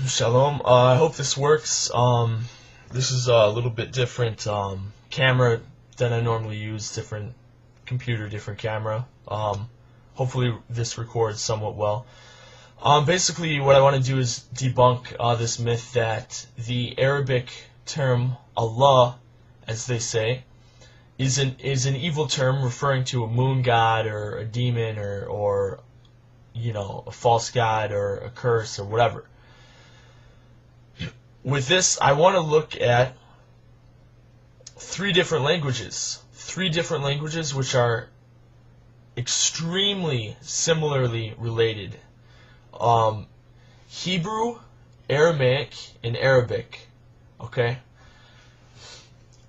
Shalom. I hope this works. This is a little bit different camera than I normally use. Different computer, different camera. Hopefully this records somewhat well. Basically, what I want to do is debunk this myth that the Arabic term Allah, as they say, is an evil term referring to a moon god or a demon or you know, a false god or a curse or whatever. With this, I want to look at three different languages which are extremely similarly related. Hebrew, Aramaic, and Arabic. Okay?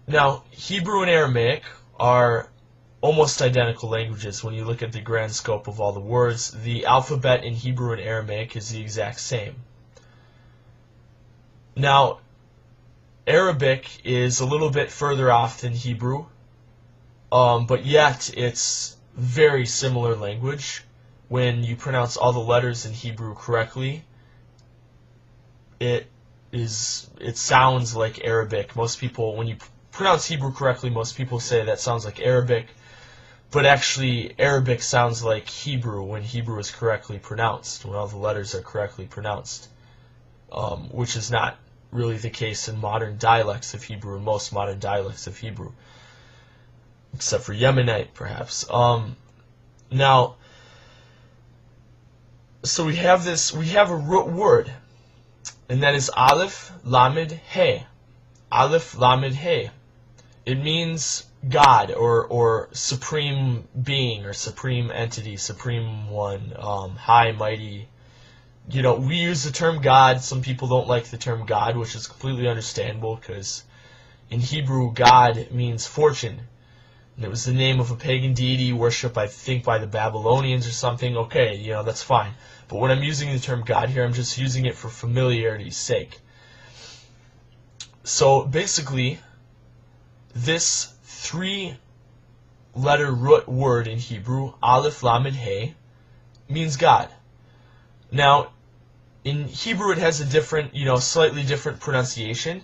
Now, Hebrew and Aramaic are almost identical languages when you look at the grand scope of all the words. The alphabet in Hebrew and Aramaic is the exact same. Now, Arabic is a little bit further off than Hebrew, but yet it's very similar language. When you pronounce all the letters in Hebrew correctly, it sounds like Arabic. Most people, when you pronounce Hebrew correctly, most people say that sounds like Arabic, but actually Arabic sounds like Hebrew when Hebrew is correctly pronounced, when all the letters are correctly pronounced, which is not really the case in modern dialects of Hebrew, and most modern dialects of Hebrew, except for Yemenite, perhaps. Now, so we have a root word, and that is Aleph Lamed He. Aleph Lamed He. It means God, or supreme being, or supreme entity, supreme one, high, mighty. You know, we use the term God. Some people don't like the term God, which is completely understandable, because in Hebrew, God means fortune. And it was the name of a pagan deity worshipped, I think, by the Babylonians or something. Okay, you know, that's fine. But when I'm using the term God here, I'm just using it for familiarity's sake. So, basically, this three-letter root word in Hebrew, Aleph Lamed He, means God. Now, in Hebrew it has a different, slightly different pronunciation,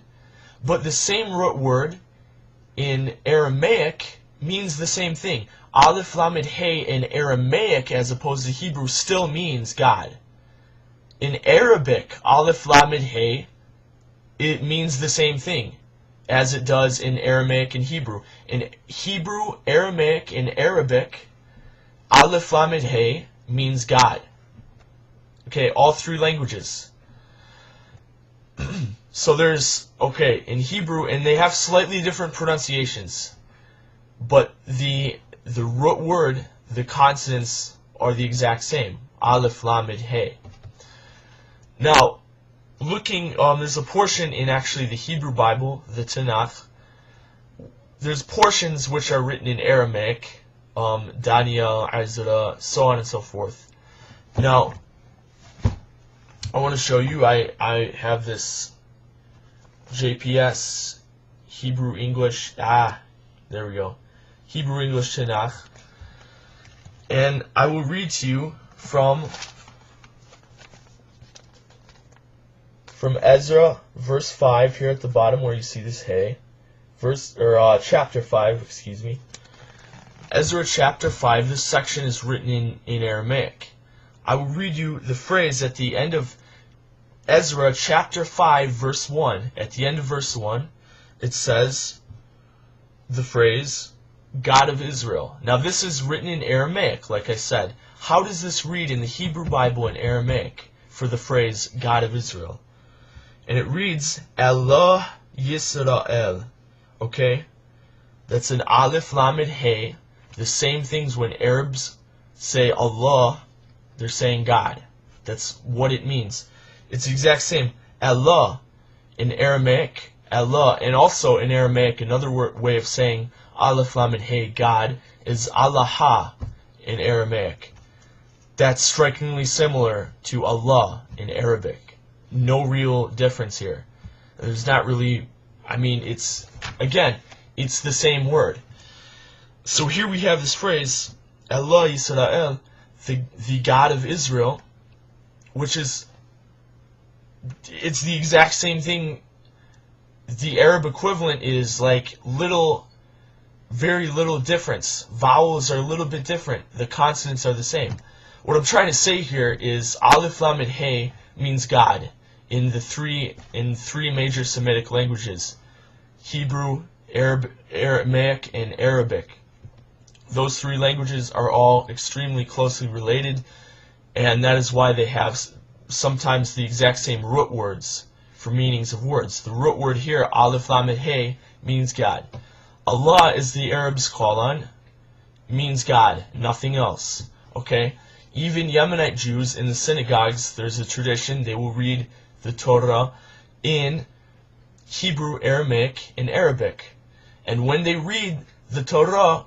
but the same root word in Aramaic means the same thing. Aleph Lamed He in Aramaic, as opposed to Hebrew, still means God. In Arabic, Aleph Lamed He, it means the same thing as it does in Aramaic and Hebrew. In Hebrew, Aramaic, and Arabic, Aleph Lamed He means God. Okay, all three languages. So there's, in Hebrew, and they have slightly different pronunciations, but the root word, the consonants are the exact same. Aleph Lamed He. Now, looking, there's a portion in actually the Hebrew Bible, the Tanakh. There's portions which are written in Aramaic, Daniel, Ezra, so on and so forth. Now, I want to show you, I have this JPS Hebrew English, there we go, Hebrew English Tanakh, and I will read to you from Ezra, verse 5, here at the bottom where you see this Hey, chapter 5, excuse me. Ezra chapter 5, this section is written in Aramaic. I will read you the phrase at the end of Ezra chapter 5, verse 1. At the end of verse 1, it says the phrase, God of Israel. Now this is written in Aramaic, like I said. How does this read in the Hebrew Bible in Aramaic for the phrase, God of Israel? And it reads, Allah Yisrael. Okay? That's an Aleph Lamed He. The same things when Arabs say Allah, they're saying God. That's what it means. It's the exact same. Allah in Aramaic, Allah, and also in Aramaic, another way of saying Aleph Lamed He, God, is Allah in Aramaic. That's strikingly similar to Allah in Arabic. No real difference here. There's not really, it's the same word. So here we have this phrase, Allah Yisrael, the God of Israel, which is it's the exact same thing. The Arab equivalent is like very little difference. Vowels are a little bit different. The consonants are the same. What I'm trying to say here is Aleph Lamed Hey means God in three major Semitic languages: Hebrew, Aramaic, and Arabic. Those three languages are all extremely closely related, and that is why they have sometimes the exact same root words for meanings of words. The root word here, Aleph Lamed Hey, means God. Allah, as the Arabs call on, means God, nothing else. Okay? Even Yemenite Jews in the synagogues, there's a tradition, they will read the Torah in Hebrew, Aramaic, and Arabic. And when they read the Torah,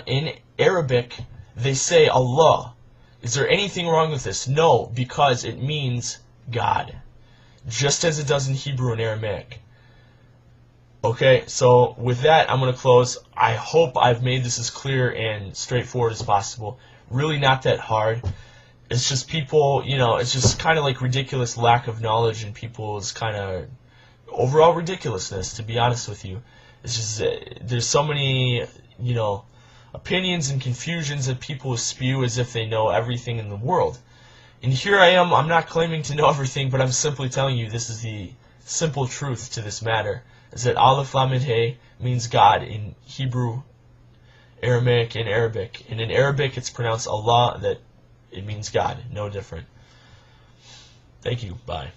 in Arabic, they say Allah. Is there anything wrong with this? No, because it means God, just as it does in Hebrew and Aramaic. Okay, so with that, I'm going to close. I hope I've made this as clear and straightforward as possible. Really not that hard. It's just people, it's just kind of like ridiculous lack of knowledge and people's kind of overall ridiculousness, to be honest with you. It's just, there's so many, opinions and confusions that people spew as if they know everything in the world. And here I am, I'm not claiming to know everything, but I'm simply telling you this is the simple truth to this matter, is that Aleph Lamed Hey means God in Hebrew, Aramaic, and Arabic. And in Arabic it's pronounced Allah, that it means God, no different. Thank you, bye.